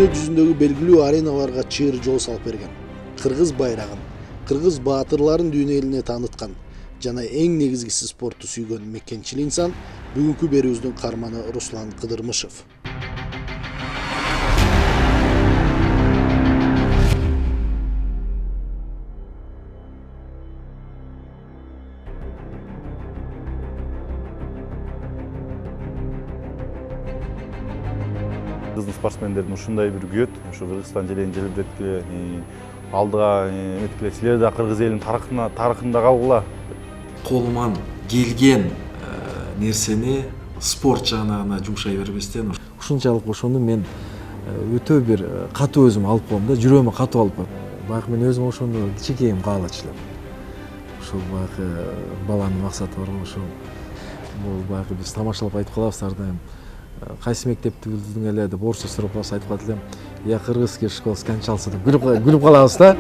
дүйнө жүзүндөгү белгилүү ареналарга чыйыр жол салып берген, кыргыз байрагын, кыргыз баатырларын дүйнө элине тааныткан жана эң негизгиси спортту сүйгөн мекенчил инсан бүгүнкү берүүбүздүн каарманы Руслан Кыдырмышев. Кыргыздын спортсмендердин ушундай бир күйөт, ушу Кыргызстан желегин желбиреткиле, алдыга эметкиле, силер да кыргыз элинин тарыхында калгыла. Колуман келген нерсени спорт жагына гана жумшай бербестен ушунчалык ошону мен өтө бир катуу өзүм алып коем да, жүрөгүмө катуу алып коем. Баягы мен өзүм ошону чекейим каалачу элем. Ушул баягы баланын максаты бар го, ошол бул баягы биз тамашалап айтып калабыз ар дайым. Кайсы мектепти бүтүрдүң эле деп орусча сурап калса айтып калат элем. Я кыргызский школ скончался деп күлүп калабыз да.